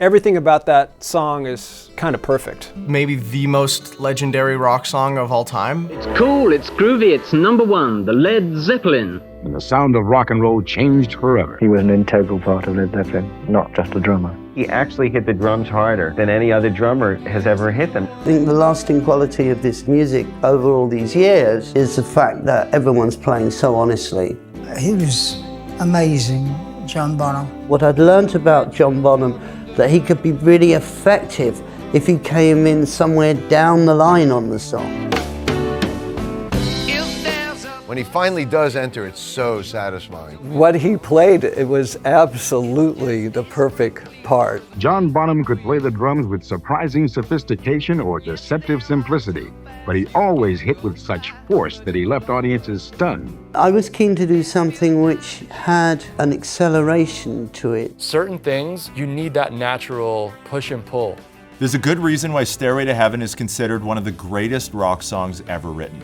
Everything about that song is kind of perfect. Maybe the most legendary rock song of all time. It's cool, it's groovy, it's #1, the Led Zeppelin. And the sound of rock and roll changed forever. He was an integral part of Led Zeppelin, not just a drummer. He actually hit the drums harder than any other drummer has ever hit them. I think the lasting quality of this music over all these years is the fact that everyone's playing so honestly. He was amazing, John Bonham. What I'd learnt about John Bonham, that he could be really effective if he came in somewhere down the line on the song. When he finally does enter, it's so satisfying. What he played, it was absolutely the perfect part. John Bonham could play the drums with surprising sophistication or deceptive simplicity, but he always hit with such force that he left audiences stunned. I was keen to do something which had an acceleration to it. Certain things, you need that natural push and pull. There's a good reason why Stairway to Heaven is considered one of the greatest rock songs ever written.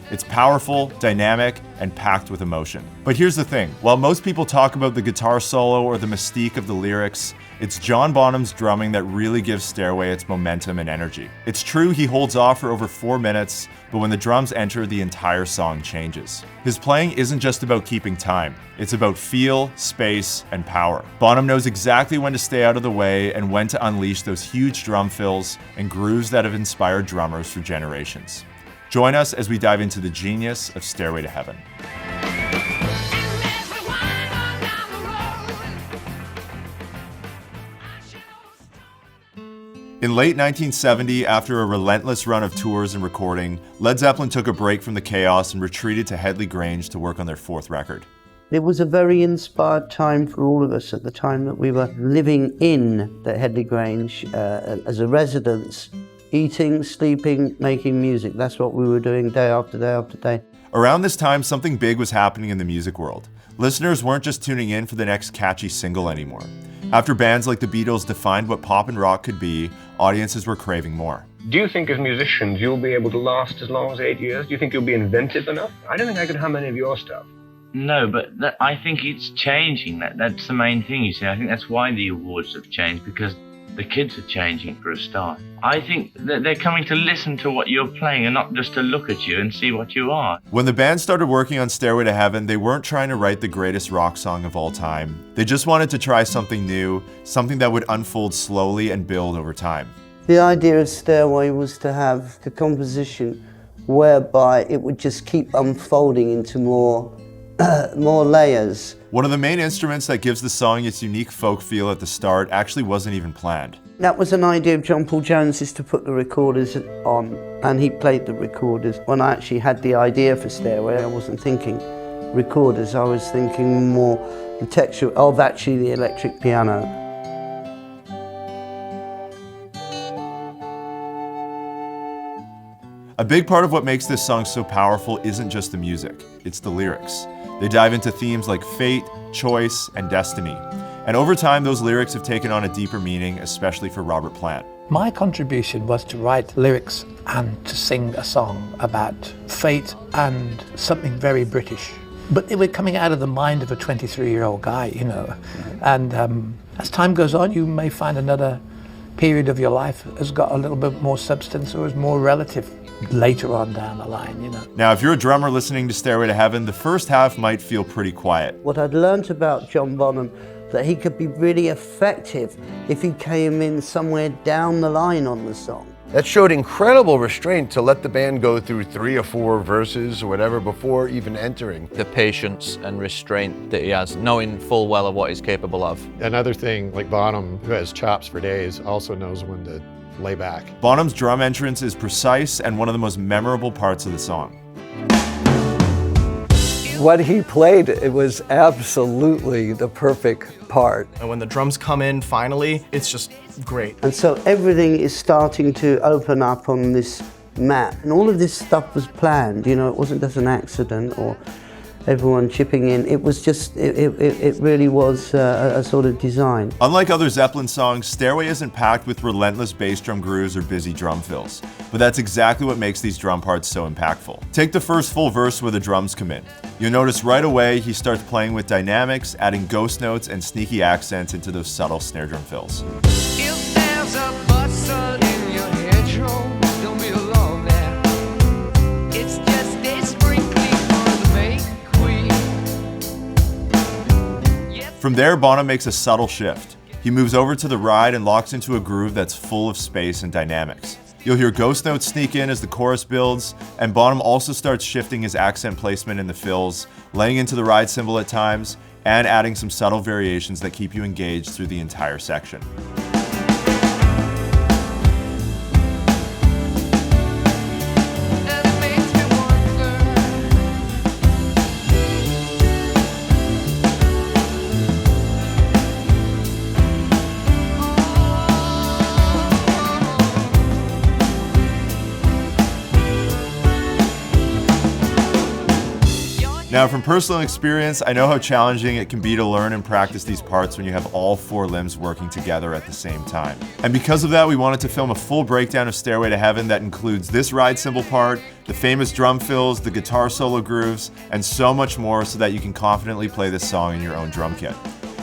It's powerful, dynamic, and packed with emotion. But here's the thing, while most people talk about the guitar solo or the mystique of the lyrics, it's John Bonham's drumming that really gives Stairway its momentum and energy. It's true he holds off for over 4 minutes, but when the drums enter, the entire song changes. His playing isn't just about keeping time, it's about feel, space, and power. Bonham knows exactly when to stay out of the way and when to unleash those huge drum fills and grooves that have inspired drummers for generations. Join us as we dive into the genius of Stairway to Heaven. In late 1970, after a relentless run of tours and recording, Led Zeppelin took a break from the chaos and retreated to Headley, Grange to work on their 4th record. It was a very inspired time for all of us at the time that we were living in the Headley Grange as a residence. Eating, sleeping, making music. That's what we were doing day after day after day. Around this time, something big was happening in the music world. Listeners weren't just tuning in for the next catchy single anymore. After bands like the Beatles defined what pop and rock could be, audiences were craving more. Do you think as musicians you'll be able to last as long as 8 years? Do you think you'll be inventive enough? I don't think I could hum any of your stuff. No, but I think it's changing. That's the main thing, you see. I think that's why the awards have changed, because the kids are changing for a start. I think that they're coming to listen to what you're playing and not just to look at you and see what you are. When the band started working on Stairway to Heaven, they weren't trying to write the greatest rock song of all time. They just wanted to try something new, something that would unfold slowly and build over time. The idea of Stairway was to have the composition whereby it would just keep unfolding into more layers. One of the main instruments that gives the song its unique folk feel at the start actually wasn't even planned. That was an idea of John Paul Jones's, to put the recorders on, and he played the recorders. When I actually had the idea for Stairway, I wasn't thinking recorders, I was thinking more the texture of actually the electric piano. A big part of what makes this song so powerful isn't just the music, it's the lyrics. They dive into themes like fate, choice, and destiny. And over time, those lyrics have taken on a deeper meaning, especially for Robert Plant. My contribution was to write lyrics and to sing a song about fate and something very British. But they were coming out of the mind of a 23-year-old guy, you know. And as time goes on, you may find another period of your life has got a little bit more substance or is more relative later on down the line, you know. Now, if you're a drummer listening to Stairway to Heaven, the first half might feel pretty quiet. What I'd learnt about John Bonham, that he could be really effective if he came in somewhere down the line on the song. That showed incredible restraint to let the band go through 3 or 4 verses or whatever before even entering. The patience and restraint that he has, knowing full well of what he's capable of. Another thing, like Bonham, who has chops for days, also knows when to lay back. Bonham's drum entrance is precise and one of the most memorable parts of the song. What he played, it was absolutely the perfect part. And when the drums come in finally, it's just great. And so everything is starting to open up on this map. And all of this stuff was planned, you know, it wasn't just an accident or everyone chipping in. It was just, it really was a sort of design. Unlike other Zeppelin songs, Stairway isn't packed with relentless bass drum grooves or busy drum fills, but that's exactly what makes these drum parts so impactful. Take the first full verse where the drums come in. You'll notice right away he starts playing with dynamics, adding ghost notes and sneaky accents into those subtle snare drum fills. If there's a bustle in your hedgerow, don't be alone there. It's just a sprinkling for the May Queen. From there, Bonham makes a subtle shift. He moves over to the ride and locks into a groove that's full of space and dynamics. You'll hear ghost notes sneak in as the chorus builds, and Bonham also starts shifting his accent placement in the fills, laying into the ride cymbal at times, and adding some subtle variations that keep you engaged through the entire section. Now, from personal experience, I know how challenging it can be to learn and practice these parts when you have all four limbs working together at the same time. And because of that, we wanted to film a full breakdown of Stairway to Heaven that includes this ride cymbal part, the famous drum fills, the guitar solo grooves, and so much more so that you can confidently play this song in your own drum kit.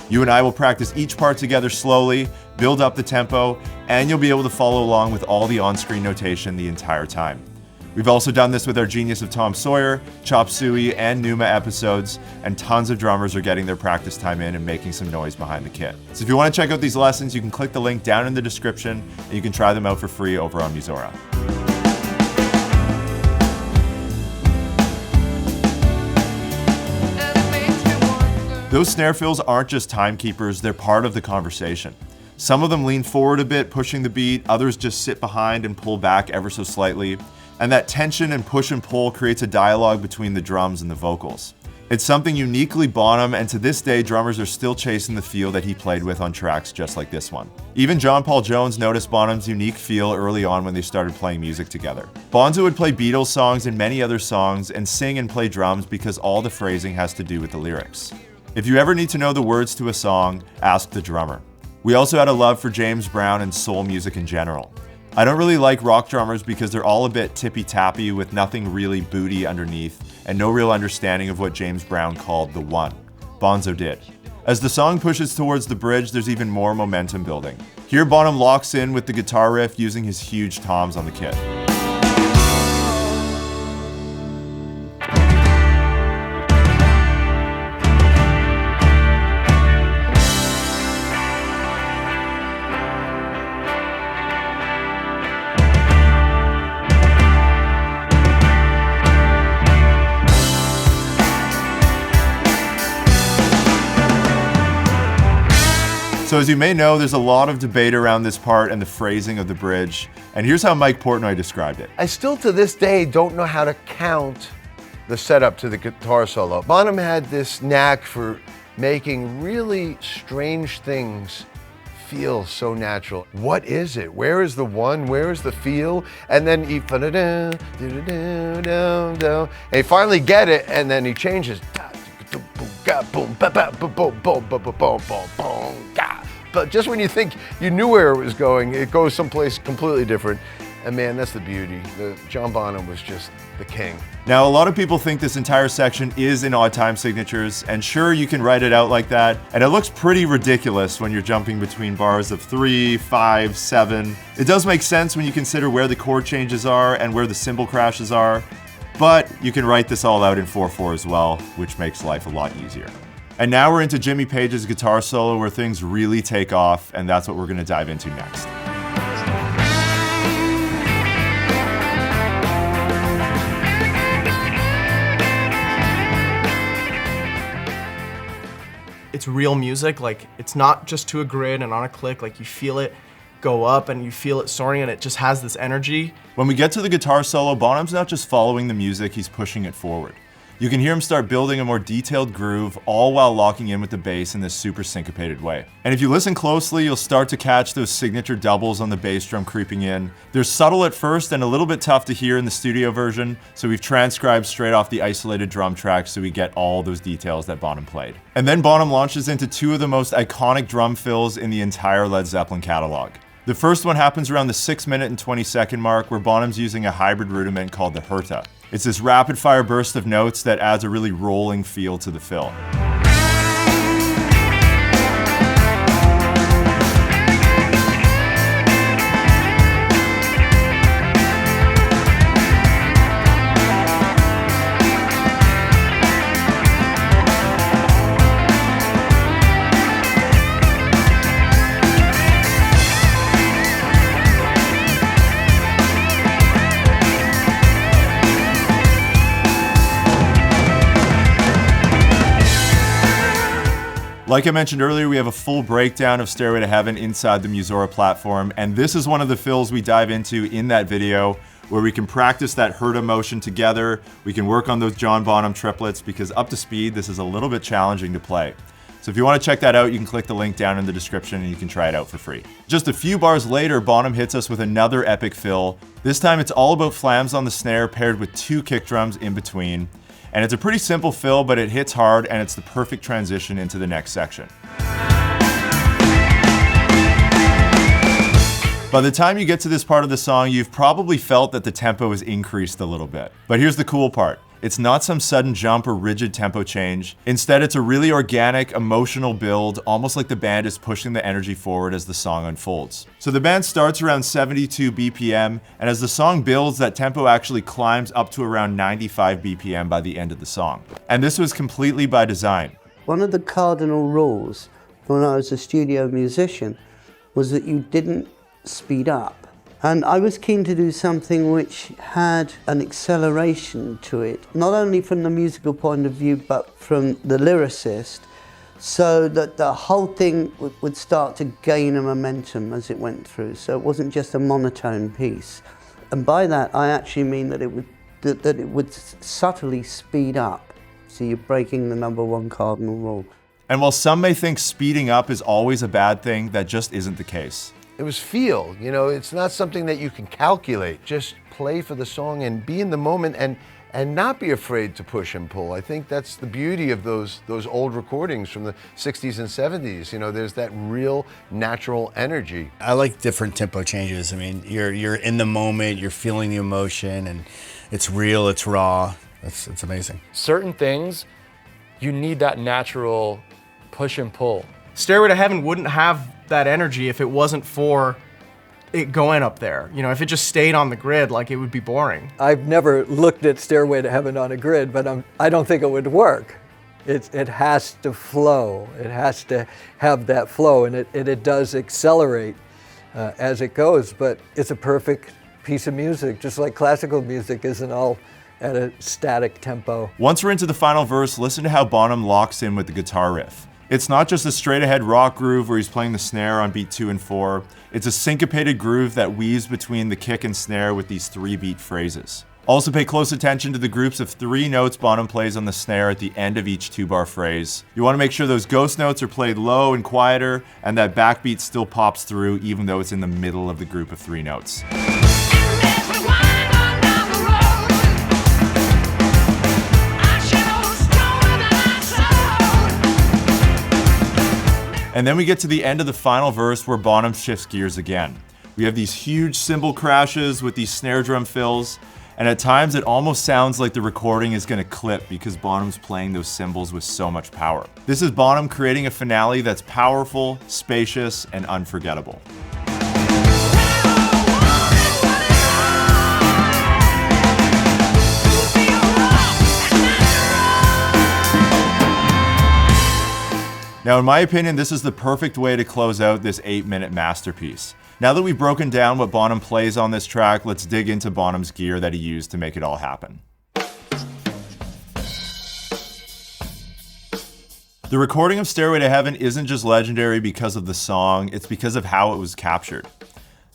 You and I will practice each part together slowly, build up the tempo, and you'll be able to follow along with all the on-screen notation the entire time. We've also done this with our Genius of Tom Sawyer, Chop Suey, and Numa episodes, and tons of drummers are getting their practice time in and making some noise behind the kit. So if you want to check out these lessons, you can click the link down in the description, and you can try them out for free over on Musora. Those snare fills aren't just timekeepers, they're part of the conversation. Some of them lean forward a bit, pushing the beat, others just sit behind and pull back ever so slightly. And that tension and push and pull creates a dialogue between the drums and the vocals. It's something uniquely Bonham, and to this day, drummers are still chasing the feel that he played with on tracks just like this one. Even John Paul Jones noticed Bonham's unique feel early on when they started playing music together. Bonzo would play Beatles songs and many other songs and sing and play drums because all the phrasing has to do with the lyrics. If you ever need to know the words to a song, ask the drummer. We also had a love for James Brown and soul music in general. I don't really like rock drummers because they're all a bit tippy-tappy with nothing really booty underneath and no real understanding of what James Brown called the one. Bonzo did. As the song pushes towards the bridge, there's even more momentum building. Here Bonham locks in with the guitar riff using his huge toms on the kit. So as you may know, there's a lot of debate around this part and the phrasing of the bridge, and here's how Mike Portnoy described it. I still to this day don't know how to count the setup to the guitar solo. Bonham had this knack for making really strange things feel so natural. What is it? Where is the one? Where is the feel? And then he and he finally get it, and then he changes. But just when you think you knew where it was going, it goes someplace completely different. And man, that's the beauty. John Bonham was just the king. Now, a lot of people think this entire section is in odd time signatures, and sure, you can write it out like that, and it looks pretty ridiculous when you're jumping between bars of 3, 5, 7. It does make sense when you consider where the chord changes are and where the cymbal crashes are, but you can write this all out in 4/4 as well, which makes life a lot easier. And now we're into Jimmy Page's guitar solo where things really take off, and that's what we're going to dive into next. It's real music, like it's not just to a grid and on a click, like you feel it go up and you feel it soaring and it just has this energy. When we get to the guitar solo, Bonham's not just following the music, he's pushing it forward. You can hear him start building a more detailed groove, all while locking in with the bass in this super syncopated way. And if you listen closely, you'll start to catch those signature doubles on the bass drum creeping in. They're subtle at first and a little bit tough to hear in the studio version, so we've transcribed straight off the isolated drum track so we get all those details that Bonham played. And then Bonham launches into two of the most iconic drum fills in the entire Led Zeppelin catalog. The first one happens around the 6-minute and 20-second mark, where Bonham's using a hybrid rudiment called the Herta. It's this rapid-fire burst of notes that adds a really rolling feel to the fill. Like I mentioned earlier, we have a full breakdown of Stairway to Heaven inside the Musora platform, and this is one of the fills we dive into in that video, where we can practice that Herta motion together. We can work on those John Bonham triplets, because up to speed, this is a little bit challenging to play. So if you want to check that out, you can click the link down in the description and you can try it out for free. Just a few bars later, Bonham hits us with another epic fill. This time it's all about flams on the snare paired with 2 kick drums in between. And it's a pretty simple fill, but it hits hard and it's the perfect transition into the next section. By the time you get to this part of the song, you've probably felt that the tempo is increased a little bit. But here's the cool part. It's not some sudden jump or rigid tempo change. Instead, it's a really organic, emotional build, almost like the band is pushing the energy forward as the song unfolds. So the band starts around 72 BPM, and as the song builds, that tempo actually climbs up to around 95 BPM by the end of the song. And this was completely by design. One of the cardinal rules when I was a studio musician was that you didn't speed up. And I was keen to do something which had an acceleration to it, not only from the musical point of view, but from the lyricist, so that the whole thing would start to gain a momentum as it went through. So it wasn't just a monotone piece. And by that, I actually mean that it would subtly speed up. So you're breaking the #1 cardinal rule. And while some may think speeding up is always a bad thing, that just isn't the case. It was feel, you know, it's not something that you can calculate. Just play for the song and be in the moment and not be afraid to push and pull. I think that's the beauty of those old recordings from the 60s and 70s. You know, there's that real natural energy. I like different tempo changes. I mean, you're in the moment, you're feeling the emotion, and it's real, it's raw. It's amazing. Certain things, you need that natural push and pull. Stairway to Heaven wouldn't have that energy if it wasn't for it going up there. You know, if it just stayed on the grid, like, it would be boring. I've never looked at Stairway to Heaven on a grid, but I don't think it would work. It has to flow. It has to have that flow, and it does accelerate as it goes, but it's a perfect piece of music, just like classical music isn't all at a static tempo. Once we're into the final verse, listen to how Bonham locks in with the guitar riff. It's not just a straight-ahead rock groove where he's playing the snare on beat 2 and 4. It's a syncopated groove that weaves between the kick and snare with these 3-beat phrases. Also pay close attention to the groups of 3 notes Bonham plays on the snare at the end of each 2-bar phrase. You want to make sure those ghost notes are played low and quieter, and that backbeat still pops through even though it's in the middle of the group of 3 notes. And then we get to the end of the final verse where Bonham shifts gears again. We have these huge cymbal crashes with these snare drum fills, and at times it almost sounds like the recording is going to clip because Bonham's playing those cymbals with so much power. This is Bonham creating a finale that's powerful, spacious, and unforgettable. Now, in my opinion, this is the perfect way to close out this 8-minute masterpiece. Now that we've broken down what Bonham plays on this track, let's dig into Bonham's gear that he used to make it all happen. The recording of Stairway to Heaven isn't just legendary because of the song, it's because of how it was captured.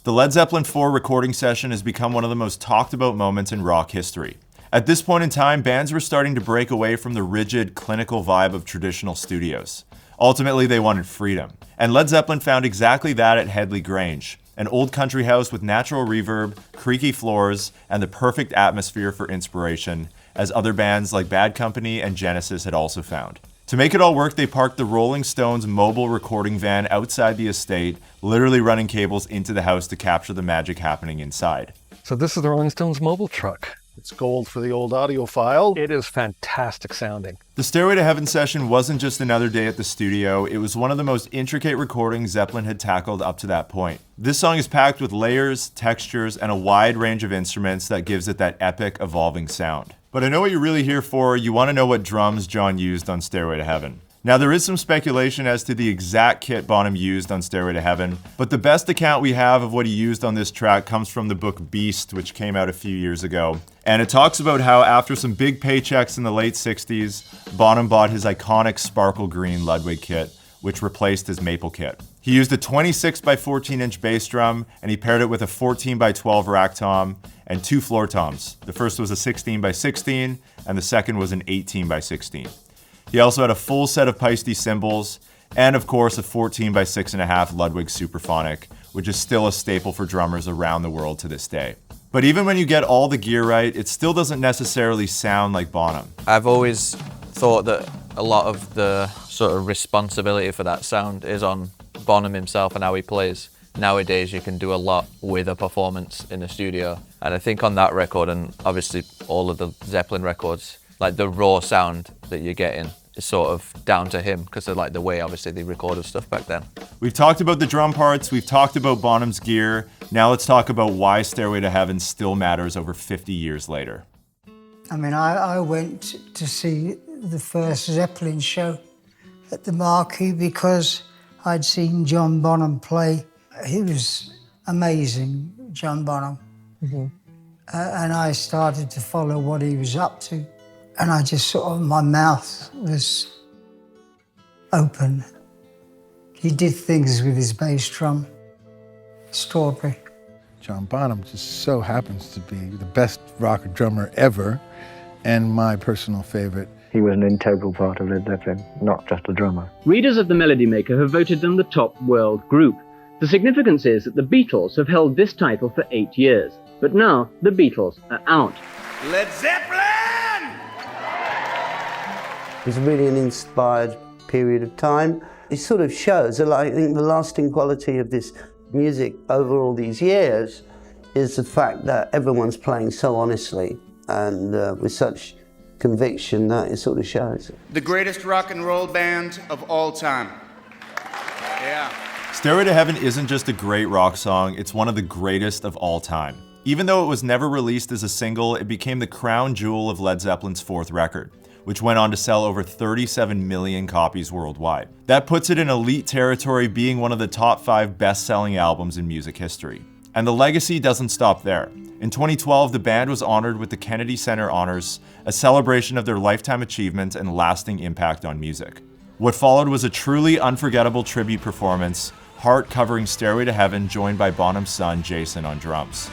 The Led Zeppelin IV recording session has become one of the most talked about moments in rock history. At this point in time, bands were starting to break away from the rigid, clinical vibe of traditional studios. Ultimately, they wanted freedom. And Led Zeppelin found exactly that at Headley Grange, an old country house with natural reverb, creaky floors, and the perfect atmosphere for inspiration, as other bands like Bad Company and Genesis had also found. To make it all work, they parked the Rolling Stones mobile recording van outside the estate, literally running cables into the house to capture the magic happening inside. So this is the Rolling Stones mobile truck. It's gold for the old audiophile. It is fantastic sounding. The Stairway to Heaven session wasn't just another day at the studio, it was one of the most intricate recordings Zeppelin had tackled up to that point. This song is packed with layers, textures, and a wide range of instruments that gives it that epic, evolving sound. But I know what you're really here for. You want to know what drums John used on Stairway to Heaven. Now, there is some speculation as to the exact kit Bonham used on Stairway to Heaven, but the best account we have of what he used on this track comes from the book Beast, which came out a few years ago. And it talks about how after some big paychecks in the late 60s, Bonham bought his iconic sparkle green Ludwig kit, which replaced his maple kit. He used a 26 by 14 inch bass drum, and he paired it with a 14 by 12 rack tom and 2 floor toms. The first was a 16 by 16, and the second was an 18 by 16. He also had a full set of Paiste cymbals, and of course a 14 by 6.5 Ludwig Superphonic, which is still a staple for drummers around the world to this day. But even when you get all the gear right, it still doesn't necessarily sound like Bonham. I've always thought that a lot of the sort of responsibility for that sound is on Bonham himself and how he plays. Nowadays you can do a lot with a performance in the studio, and I think on that record, and obviously all of the Zeppelin records, like the raw sound that you're getting is sort of down to him because of like the way obviously they recorded stuff back then. We've talked about the drum parts, we've talked about Bonham's gear, now let's talk about why Stairway to Heaven still matters over 50 years later. I mean, I went to see the first Zeppelin show at the Marquee because I'd seen John Bonham play. He was amazing, John Bonham. And I started to follow what he was up to. And I just sort of, my mouth was open. He did things with his bass drum, Strawberry. John Bonham just so happens to be the best rock drummer ever and my personal favorite. He was an integral part of Led Zeppelin, not just a drummer. Readers of The Melody Maker have voted them the top world group. The significance is that the Beatles have held this title for 8 years. But now, the Beatles are out. Led Zeppelin! It was really an inspired period of time. It sort of shows that I think the lasting quality of this music over all these years is the fact that everyone's playing so honestly and with such conviction that it sort of shows. The greatest rock and roll band of all time. Yeah. Stairway to Heaven isn't just a great rock song, it's one of the greatest of all time. Even though it was never released as a single, it became the crown jewel of Led Zeppelin's fourth record, which went on to sell over 37 million copies worldwide. That puts it in elite territory, being one of the top 5 best-selling albums in music history. And the legacy doesn't stop there. In 2012, the band was honored with the Kennedy Center Honors, a celebration of their lifetime achievement and lasting impact on music. What followed was a truly unforgettable tribute performance, Hart covering Stairway to Heaven, joined by Bonham's son, Jason, on drums.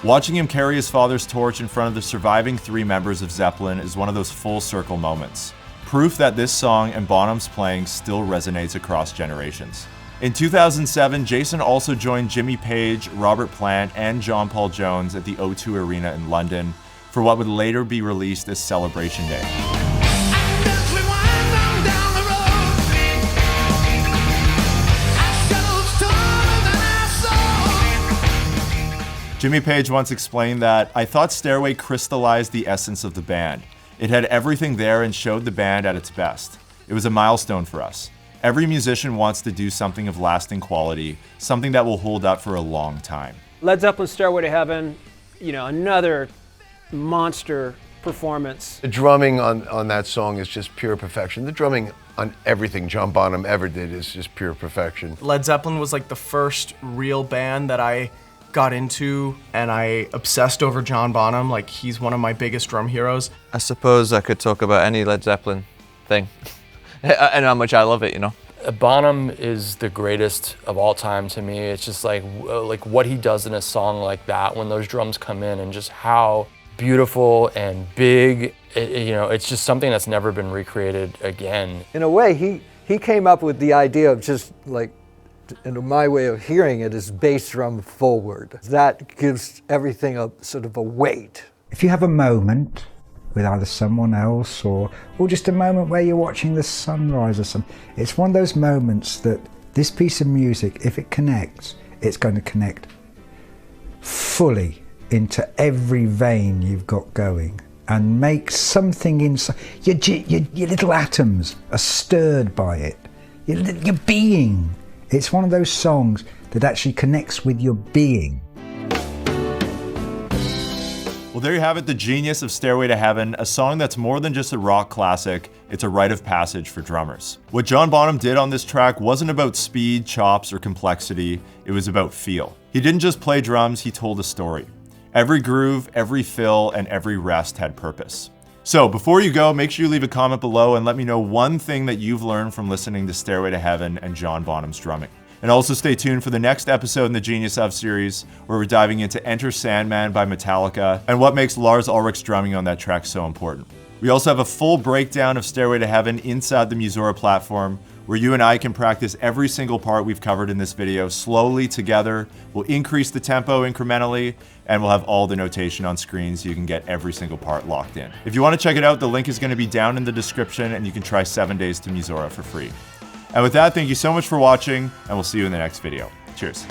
Watching him carry his father's torch in front of the surviving 3 members of Zeppelin is one of those full circle moments. Proof that this song and Bonham's playing still resonates across generations. In 2007, Jason also joined Jimmy Page, Robert Plant, and John Paul Jones at the O2 Arena in London for what would later be released as Celebration Day. Jimmy Page once explained that, "I thought Stairway crystallized the essence of the band. It had everything there and showed the band at its best. It was a milestone for us. Every musician wants to do something of lasting quality, something that will hold up for a long time." Led Zeppelin's Stairway to Heaven, you know, another monster performance. The drumming on that song is just pure perfection. The drumming on everything John Bonham ever did is just pure perfection. Led Zeppelin was like the first real band that I got into and I obsessed over John Bonham. Like, he's one of my biggest drum heroes. I suppose I could talk about any Led Zeppelin thing and how much I love it, you know. Bonham is the greatest of all time to me. It's just like what he does in a song like that when those drums come in, and just how beautiful and big, you know, it's just something that's never been recreated again. In a way, he came up with the idea of just like, and my way of hearing it is bass drum forward. That gives everything a sort of a weight. If you have a moment with either someone else or just a moment where you're watching the sunrise or something, it's one of those moments that this piece of music, if it connects, it's going to connect fully into every vein you've got going and make something inside. Your little atoms are stirred by it. Your being. It's one of those songs that actually connects with your being. Well, there you have it, the genius of Stairway to Heaven, a song that's more than just a rock classic, it's a rite of passage for drummers. What John Bonham did on this track wasn't about speed, chops, or complexity, it was about feel. He didn't just play drums, he told a story. Every groove, every fill, and every rest had purpose. So before you go, make sure you leave a comment below and let me know one thing that you've learned from listening to Stairway to Heaven and John Bonham's drumming. And also stay tuned for the next episode in the Genius of series, where we're diving into Enter Sandman by Metallica and what makes Lars Ulrich's drumming on that track so important. We also have a full breakdown of Stairway to Heaven inside the Musora platform, where you and I can practice every single part we've covered in this video slowly together. We'll increase the tempo incrementally, and we'll have all the notation on screen so you can get every single part locked in. If you want to check it out, the link is going to be down in the description, and you can try 7 days to Musora for free. And with that, thank you so much for watching, and we'll see you in the next video. Cheers.